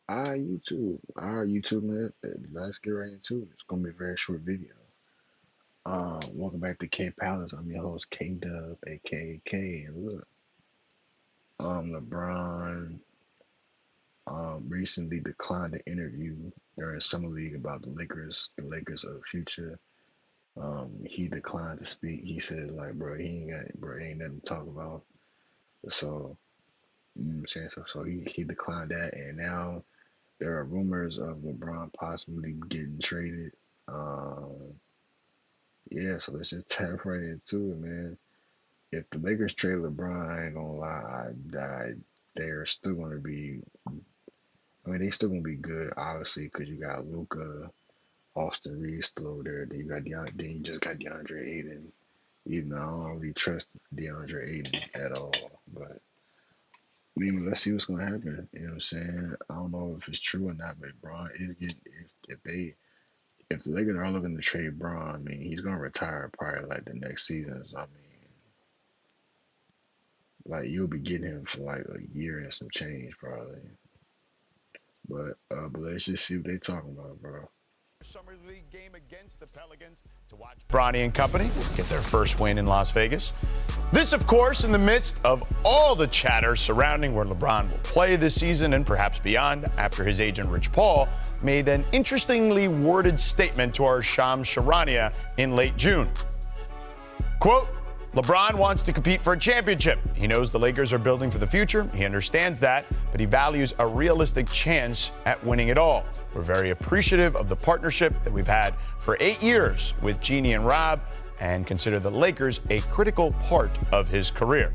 Our YouTube, man. Let's get right into it. It's gonna be a very short video. Welcome back to K Palace. I'm your host K Dub, aka K. And look, LeBron recently declined an interview during Summer League about the Lakers of the future. He declined to speak. He said like, bro, he ain't nothing to talk about. So, you know what I'm saying? So he declined that, and now there are rumors of LeBron possibly getting traded. Um, yeah, so let's just tap right into it, man. If the Lakers trade LeBron, I ain't gonna lie, they're still gonna be. I mean, they still gonna be good, obviously, because you got Luca, Austin Reeves still over there. Then you just got DeAndre Ayton. Even though I don't really trust DeAndre Ayton at all, but I mean, let's see what's gonna happen. You know what I'm saying? I don't know if it's true or not, but Braun is getting if the Lakers are looking to trade Braun, I mean, he's gonna retire probably like the next season. So I mean, like you'll be getting him for like a year and some change probably. But let's just see what they talking about, bro. Summer League game against the Pelicans to watch Bronny and company get their first win in Las Vegas. This, of course, in the midst of all the chatter surrounding where LeBron will play this season and perhaps beyond after his agent Rich Paul made an interestingly worded statement to our Shams Charania in late June. Quote, LeBron wants to compete for a championship. He knows the Lakers are building for the future. He understands that, but he values a realistic chance at winning it all. We're very appreciative of the partnership that we've had for 8 years with Jeannie and Rob and consider the Lakers a critical part of his career.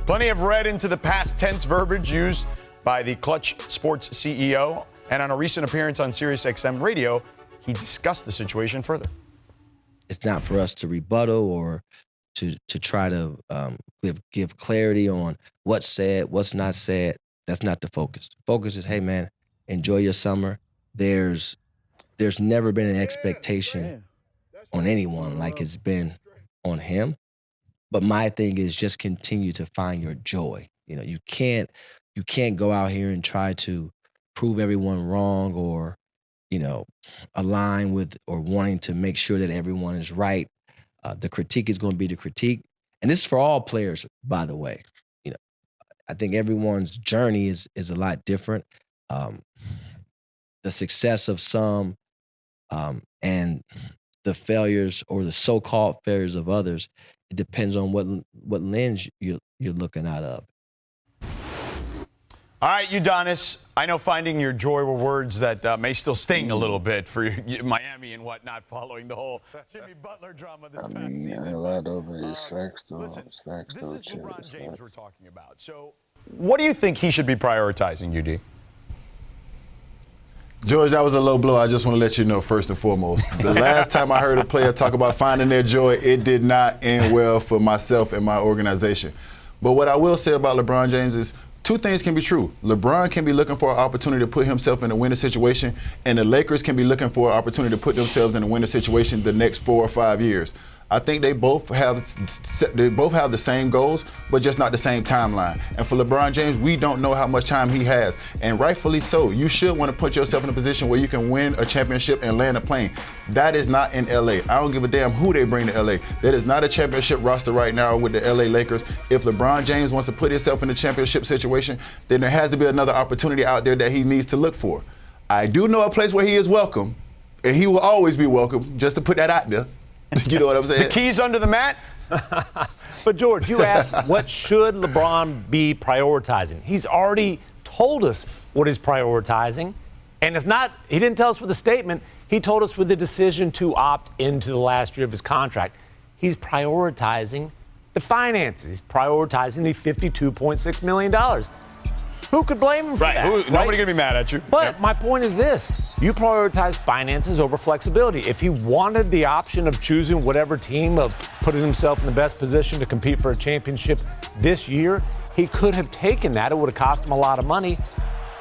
Plenty have read into the past tense verbiage used by the Clutch Sports CEO, and on a recent appearance on SiriusXM Radio, he discussed the situation further. It's not for us to rebuttal or to try to give clarity on what's said, what's not said. That's not the focus. The focus is, hey man, enjoy your summer. There's never been an expectation on anyone like it's been on him. But my thing is just continue to find your joy. You know, you can't go out here and try to prove everyone wrong or, you know, align with or wanting to make sure that everyone is right. The critique is going to be the critique. And this is for all players, by the way. You know, I think everyone's journey is a lot different. The success of some and the failures or the so-called failures of others, it depends on what lens you're looking out of. All right, Udonis, I know finding your joy were words that may still sting a little bit for Miami and whatnot following the whole Jimmy Butler drama this past season. I ain't lied over his facts though. Listen, Facts this though, is shit. LeBron James we're talking about. So what do you think he should be prioritizing, UD? George, that was a low blow. I just want to let you know first and foremost. The last time I heard a player talk about finding their joy, it did not end well for myself and my organization. But what I will say about LeBron James is two things can be true. LeBron can be looking for an opportunity to put himself in a winning situation, and the Lakers can be looking for an opportunity to put themselves in a winning situation the next 4 or 5 years. I think they both have the same goals, but just not the same timeline. And for LeBron James, we don't know how much time he has, and rightfully so. You should want to put yourself in a position where you can win a championship and land a plane. That is not in LA. I don't give a damn who they bring to LA. That is not a championship roster right now with the LA Lakers. If LeBron James wants to put himself in a championship situation, then there has to be another opportunity out there that he needs to look for. I do know a place where he is welcome, and he will always be welcome, just to put that out there. You know what I'm saying? The keys under the mat? But, George, you asked what should LeBron be prioritizing. He's already told us what he's prioritizing. And it's not, he didn't tell us with a statement. He told us with the decision to opt into the last year of his contract. He's prioritizing the finances. He's prioritizing the $52.6 million. Who could blame him for that? Nobody going to be mad at you. But my point is this. You prioritize finances over flexibility. If he wanted the option of choosing whatever team, of putting himself in the best position to compete for a championship this year, he could have taken that. It would have cost him a lot of money.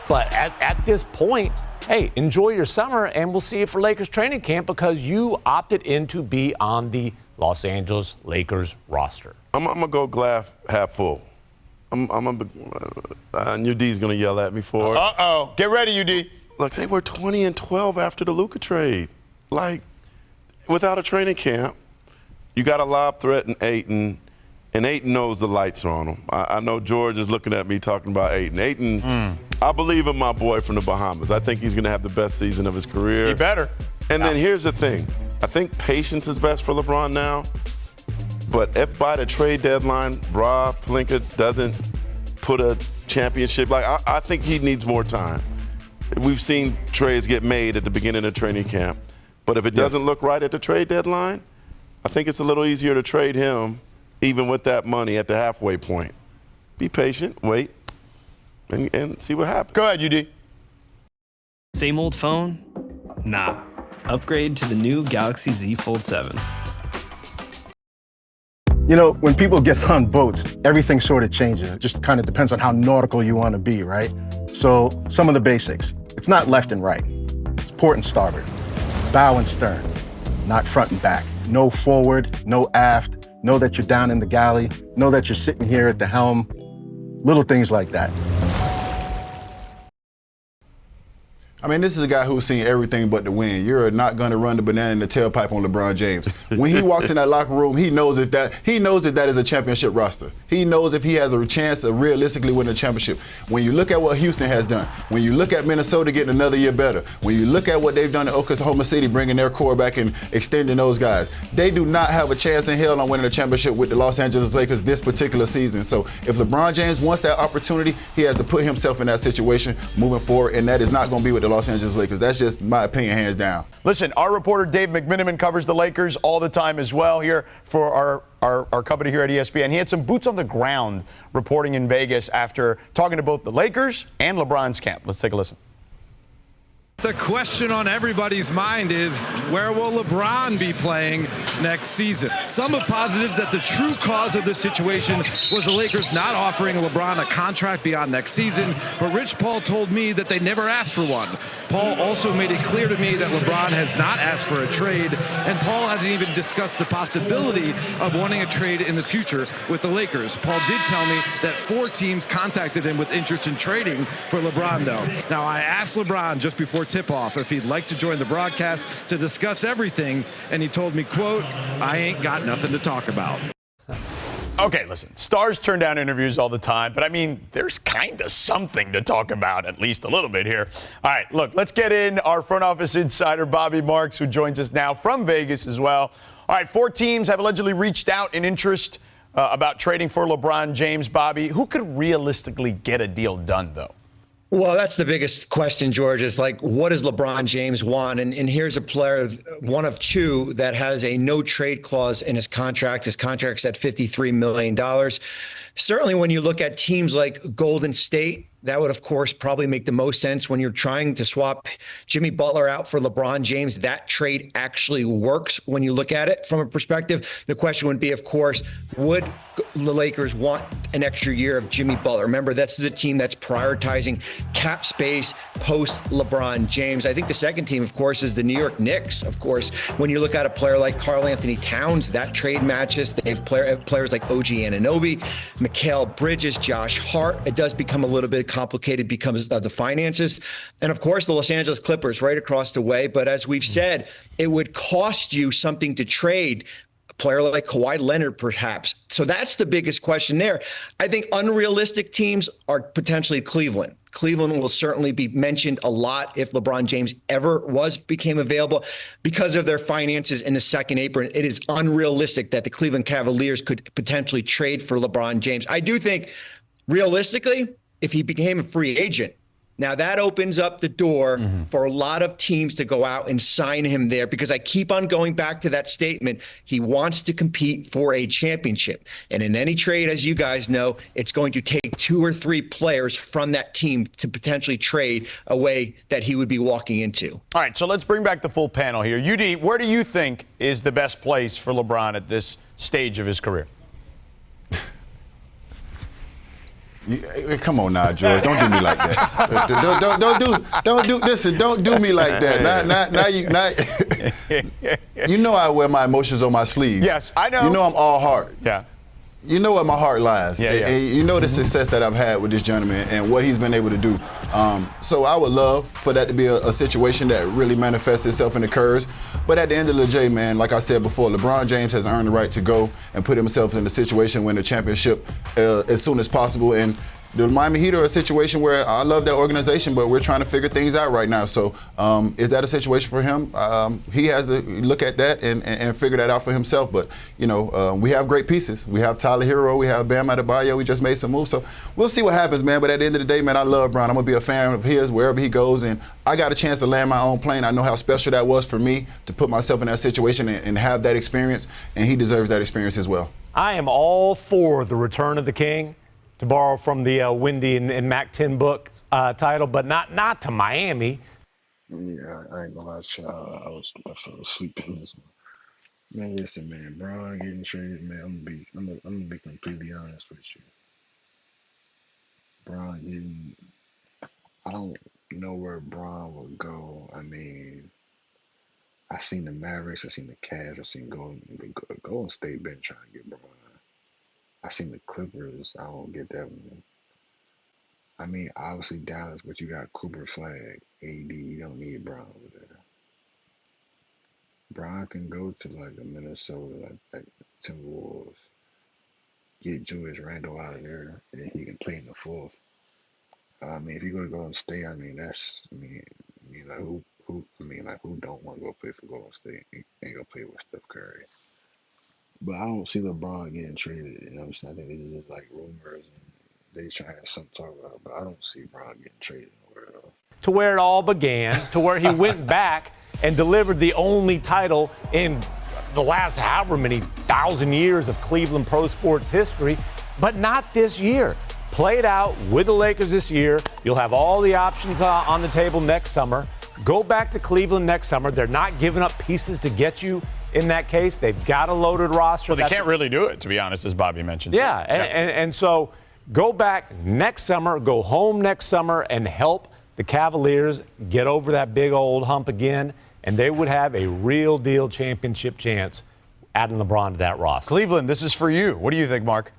But at this point, hey, enjoy your summer, and we'll see you for Lakers training camp because you opted in to be on the Los Angeles Lakers roster. I'm going to go glass half full. and your D's gonna yell at me for it. Uh-oh. Get ready, UD. Look, they were 20-12 after the Luka trade. Like, without a training camp, you got a lob threat in Ayton, and Ayton knows the lights are on him. I know George is looking at me talking about Ayton. Ayton, I believe in my boy from the Bahamas. I think he's going to have the best season of his career. He better. And then here's the thing. I think patience is best for LeBron now. But if by the trade deadline, Rob Pelinka doesn't put a championship, I think he needs more time. We've seen trades get made at the beginning of training camp. But if it doesn't look right at the trade deadline, I think it's a little easier to trade him, even with that money at the halfway point. Be patient, wait, and see what happens. Go ahead, UD. Same old phone? Nah. Upgrade to the new Galaxy Z Fold 7. You know, when people get on boats, everything sort of changes. It just kind of depends on how nautical you want to be, right? So some of the basics. It's not left and right. It's port and starboard, bow and stern, not front and back. No forward, no aft. Know that you're down in the galley. Know that you're sitting here at the helm. Little things like that. I mean, this is a guy who's seen everything but the win. You're not going to run the banana in the tailpipe on LeBron James. When he walks in that locker room, he knows that that is a championship roster. He knows if he has a chance of realistically winning a championship. When you look at what Houston has done, when you look at Minnesota getting another year better, when you look at what they've done in Oklahoma City, bringing their core back and extending those guys, they do not have a chance in hell on winning a championship with the Los Angeles Lakers this particular season. So if LeBron James wants that opportunity, he has to put himself in that situation moving forward, and that is not going to be with the Los Angeles Lakers. That's just my opinion, hands down. Listen, our reporter Dave McMiniman covers the Lakers all the time as well here for our company here at ESPN. He had some boots on the ground reporting in Vegas after talking to both the Lakers and LeBron's camp. Let's take a listen. The question on everybody's mind is, where will LeBron be playing next season? Some have posited that the true cause of this situation was the Lakers not offering LeBron a contract beyond next season, but Rich Paul told me that they never asked for one. Paul also made it clear to me that LeBron has not asked for a trade, and Paul hasn't even discussed the possibility of wanting a trade in the future with the Lakers. Paul did tell me that 4 teams contacted him with interest in trading for LeBron, though. Now, I asked LeBron just before tip-off if he'd like to join the broadcast to discuss everything, and he told me, quote, "I ain't got nothing to talk about." Okay, listen, stars turn down interviews all the time, but I mean, there's kind of something to talk about, at least a little bit here. All right, look, let's get in our front office insider, Bobby Marks, who joins us now from Vegas as well. All right, 4 teams have allegedly reached out in interest about trading for LeBron James. Bobby, who could realistically get a deal done, though? Well, that's the biggest question, George, is like, what does LeBron James want? And here's a player, one of 2, that has a no trade clause in his contract. His contract's at $53 million. Certainly when you look at teams like Golden State, that would, of course, probably make the most sense when you're trying to swap Jimmy Butler out for LeBron James. That trade actually works when you look at it from a perspective. The question would be, of course, would the Lakers want an extra year of Jimmy Butler? Remember, this is a team that's prioritizing cap space post LeBron James. I think the second team, of course, is the New York Knicks. Of course, when you look at a player like Karl Anthony Towns, that trade matches. They have players like OG Anunoby, Mikal Bridges, Josh Hart. It does become a little bit complicated because of the finances. And of course, the Los Angeles Clippers right across the way. But as we've said, it would cost you something to trade a player like Kawhi Leonard, perhaps. So that's the biggest question there. I think unrealistic teams are potentially Cleveland. Cleveland will certainly be mentioned a lot if LeBron James ever became available because of their finances in the second apron. It is unrealistic that the Cleveland Cavaliers could potentially trade for LeBron James. I do think realistically, if he became a free agent, now that opens up the door for a lot of teams to go out and sign him there, because I keep on going back to that statement. He wants to compete for a championship. And in any trade, as you guys know, it's going to take 2 or 3 players from that team to potentially trade away that he would be walking into. All right, so let's bring back the full panel here. UD, where do you think is the best place for LeBron at this stage of his career? Come on now, George. Don't do me like that. Don't do me like that. You know I wear my emotions on my sleeve. Yes, I know. You know I'm all heart. Yeah. you know what my heart lies. Yeah, yeah. And you know the success that I've had with this gentleman and what he's been able to do. So I would love for that to be a situation that really manifests itself and occurs. But at the end of the day, man, like I said before, LeBron James has earned the right to go and put himself in a situation win the championship as soon as possible. And the Miami Heat are a situation where I love that organization, but we're trying to figure things out right now. So is that a situation for him? He has to look at that and figure that out for himself. But, you know, we have great pieces. We have Tyler Hero. We have Bam Adebayo. We just made some moves. So we'll see what happens, man. But at the end of the day, man, I love Bron. I'm going to be a fan of his wherever he goes. And I got a chance to land my own plane. I know how special that was for me to put myself in that situation and have that experience. And he deserves that experience as well. I am all for the return of the king, to borrow from the Wendy and Mac 10 book title, but not to Miami. Yeah, I ain't gonna lie to y'all. I fell asleep in this one. Man, listen, man, Bron getting traded, man. I'm gonna be completely honest with you. Bron getting, I don't know where Bron will go. I mean, I seen the Mavericks, I seen the Cavs, I seen Golden State been trying to get Bron. I seen the Clippers. I don't get that one. I mean, obviously Dallas, but you got Cooper Flag, AD. You don't need Bron over there. Bron can go to like a Minnesota, like Timberwolves, get Julius Randle out of there, and then he can play in the fourth. I mean, if you're gonna go and stay, I mean, like who don't want to go play for Golden State? Ain't gonna play with Steph Curry. But I don't see LeBron getting traded. You know what I'm saying? I think it's just like rumors and they try to have something to talk about. But I don't see Bron getting traded nowhere at all. To where it all began, to where he went back and delivered the only title in the last however many thousand years of Cleveland pro sports history, but not this year. Play it out with the Lakers this year. You'll have all the options on the table next summer. Go back to Cleveland next summer. They're not giving up pieces to get you in that case. They've got a loaded roster. Well, they can't really do it, to be honest, as Bobby mentioned. Yeah, and so go back next summer, go home next summer, and help the Cavaliers get over that big old hump again, and they would have a real deal championship chance adding LeBron to that roster. Cleveland, this is for you. What do you think, Mark?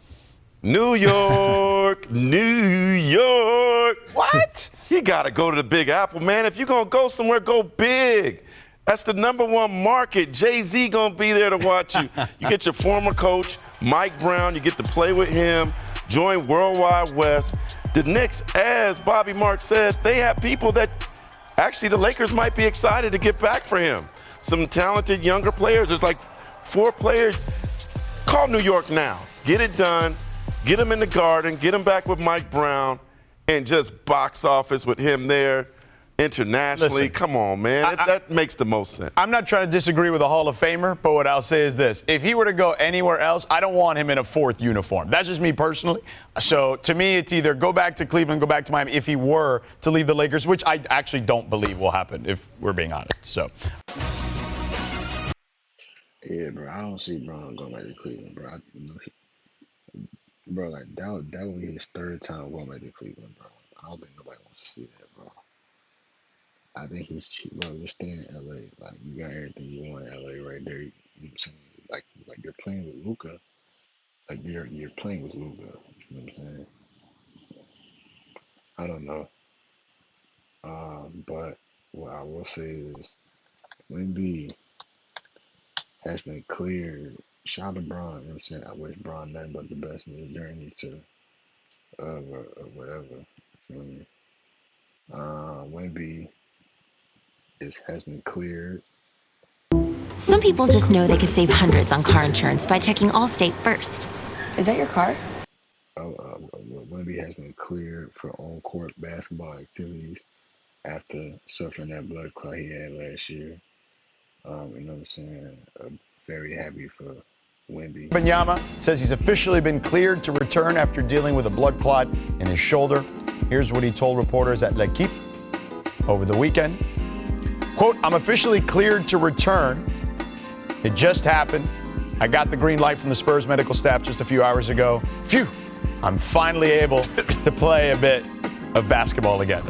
New York, New York. What? You got to go to the Big Apple, man. If you're going to go somewhere, go big. That's the #1 market. Jay-Z going to be there to watch you. You get your former coach, Mike Brown. You get to play with him. Join Worldwide West. The Knicks, as Bobby Mark said, they have people that actually the Lakers might be excited to get back for him. Some talented younger players. There's like 4 players. Call New York now. Get it done. Get him in the Garden. Get him back with Mike Brown. And just box office with him there internationally. Listen, come on, man. That makes the most sense. I'm not trying to disagree with a Hall of Famer, but what I'll say is this. If he were to go anywhere else, I don't want him in a 4th uniform. That's just me personally. So to me, it's either go back to Cleveland, go back to Miami, if he were to leave the Lakers, which I actually don't believe will happen, if we're being honest. So. Yeah, bro, I don't see Bron going back to Cleveland, bro. Bro, like that would be his 3rd time going back to Cleveland, bro. I don't think nobody wants to see that, bro. I think he's cheap, bro. Just stay in LA. Like you got everything you want in LA right there. You know what I'm saying? Like you're playing with Luka. Like you're playing with Luka. You know what I'm saying? I don't know. But what I will say is Wemby has been cleared. Shout out to Bron, you know what I'm saying? I wish Bron nothing but the best in his journey to whatever. You feel me? Wemby has been cleared. Some people just know they could save hundreds on car insurance by checking Allstate first. Is that your car? Wemby has been cleared for on-court basketball activities after suffering that blood clot he had last year. You know what I'm saying? Very happy for Wemby. Wembanyama says he's officially been cleared to return after dealing with a blood clot in his shoulder. Here's what he told reporters at L'Equipe over the weekend. Quote, I'm officially cleared to return. It just happened. I got the green light from the Spurs medical staff just a few hours ago. Phew, I'm finally able to play a bit of basketball again.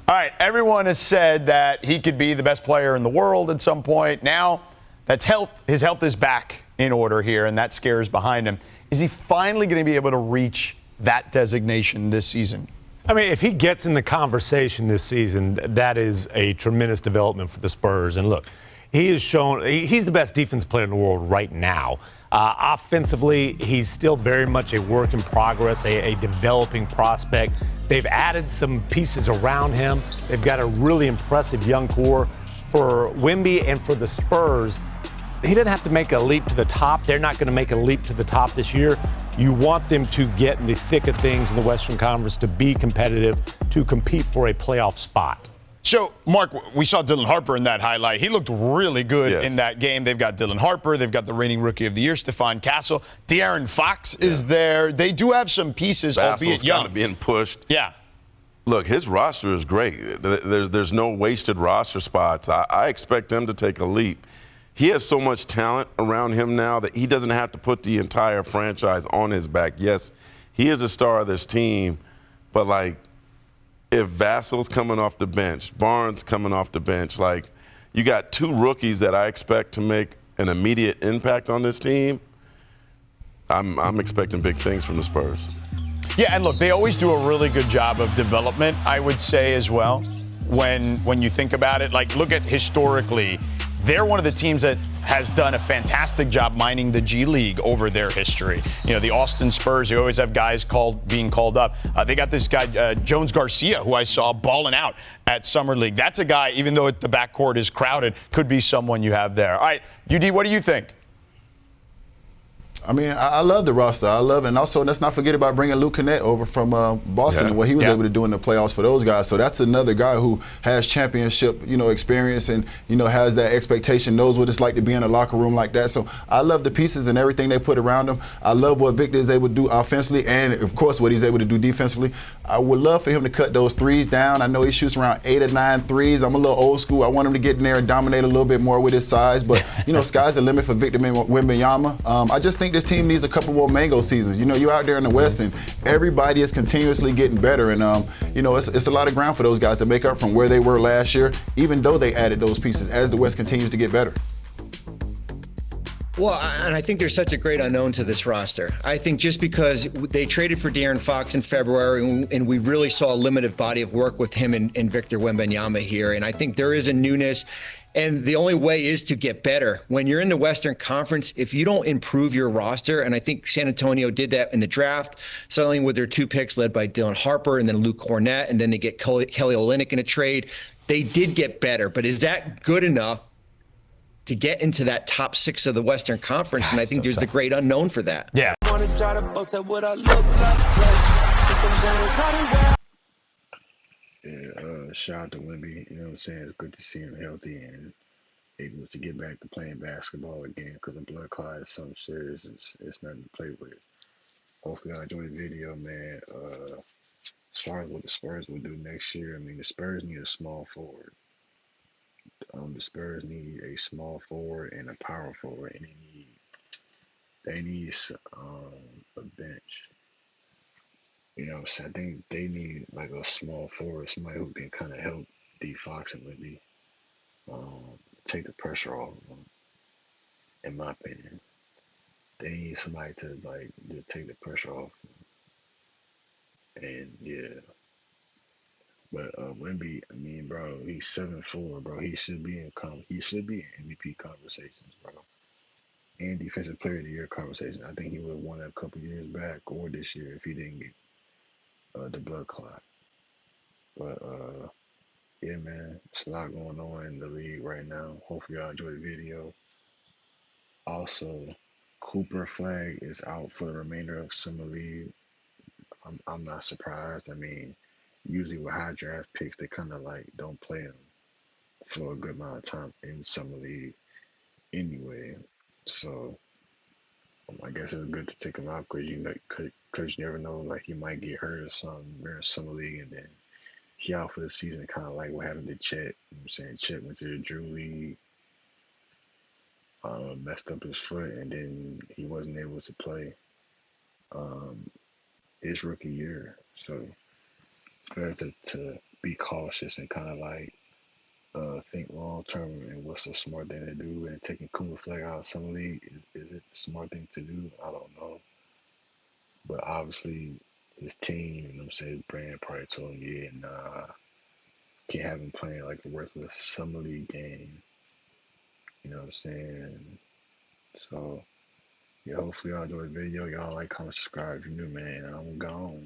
All right, everyone has said that he could be the best player in the world at some point. Now, his health is back in order here, and that scares behind him. Is he finally going to be able to reach that designation this season? I mean, if he gets in the conversation this season, that is a tremendous development for the Spurs. And look, he has shown he's the best defensive player in the world right now. Offensively, he's still very much a work in progress, a developing prospect. They've added some pieces around him. They've got a really impressive young core. For Wemby and for the Spurs, he doesn't have to make a leap to the top. They're not going to make a leap to the top this year. You want them to get in the thick of things in the Western Conference, to be competitive, to compete for a playoff spot. So, Mark, we saw Dylan Harper in that highlight. He looked really good in that game. They've got Dylan Harper. They've got the reigning Rookie of the Year, Stephon Castle. De'Aaron Fox is there. They do have some pieces, albeit young. Kind of being pushed. Yeah. Look, his roster is great. There's no wasted roster spots. I expect them to take a leap. He has so much talent around him now that he doesn't have to put the entire franchise on his back. Yes, he is a star of this team, but, like, if Vassal's coming off the bench, Barnes coming off the bench, like, you got two rookies that I expect to make an immediate impact on this team. I'm expecting big things from the Spurs. Yeah, and look, they always do a really good job of development, I would say, as well. When you think about it, like, look at historically, they're one of the teams that has done a fantastic job mining the G League over their history. You know, the Austin Spurs, they always have guys being called up. They got this guy, Jones Garcia, who I saw balling out at Summer League. That's a guy, even though the backcourt is crowded, could be someone you have there. All right, UD, what do you think? I mean, I love the roster. I love it. And also, let's not forget about bringing Luke Kennett over from Boston and what he was able to do in the playoffs for those guys. So that's another guy who has championship, experience and, has that expectation, knows what it's like to be in a locker room like that. So I love the pieces and everything they put around him. I love what Victor is able to do offensively and, of course, what he's able to do defensively. I would love for him to cut those threes down. I know he shoots around 8 or 9 threes. I'm a little old school. I want him to get in there and dominate a little bit more with his size. But, sky's the limit for Victor Wembanyama. I just think this team needs a couple more mango seasons. You're out there in the West, and everybody is continuously getting better. And, it's a lot of ground for those guys to make up from where they were last year, even though they added those pieces as the West continues to get better. Well, and I think there's such a great unknown to this roster. I think just because they traded for De'Aaron Fox in February, and we really saw a limited body of work with him and Victor Wembanyama here, and I think there is a newness. And the only way is to get better. When you're in the Western Conference, if you don't improve your roster, and I think San Antonio did that in the draft, suddenly with their 2 picks led by Dylan Harper and then Luke Cornett, and then they get Kelly Olynyk in a trade, they did get better. But is that good enough to get into that top 6 of the Western Conference? And I think there's the great unknown for that. Yeah. Shout out to Wemby. You know what I'm saying? It's good to see him healthy and able to get back to playing basketball again, because the blood clot is something serious. It's nothing to play with. Hopefully I enjoy the video, man. As far as what the Spurs will do next year, I mean, the Spurs need a small forward. The Spurs need a small forward and a power forward, and they need a bench. You know what I'm saying? I think they need like a small forward, somebody who can kind of help D Fox and Wemby take the pressure off of them, in my opinion. They need somebody to take the pressure off them. And yeah. But Wemby, I mean, bro, he's 7'4", bro. He should be in MVP conversations, bro. And Defensive Player of the Year conversation. I think he would have won that a couple years back or this year if he didn't get the blood clot. But yeah, man, it's a lot going on in the league right now. Hopefully y'all enjoy the video. Also, Cooper Flag is out for the remainder of Summer League. I'm not surprised. I mean, usually with high draft picks, they kind of like don't play them for a good amount of time in Summer League anyway. So I guess it's good to take him out because you never know, like he might get hurt or something during Summer League, and then he out for the season, kind of like what happened to Chet. You know what I'm saying? Chet went to the Drew League, messed up his foot, and then he wasn't able to play his rookie year. So better to be cautious and kind of like think long term and what's the smart thing to do. And taking Cooper Flag out of Summer League, is it the smart thing to do? I don't know. But obviously, his team, you know what I'm saying, his brand probably told him, yeah, nah, can't have him playing like the worthless summer league game. You know what I'm saying? So, yeah, hopefully y'all enjoy the video. Y'all like, comment, subscribe if you're new, man. I'm gone.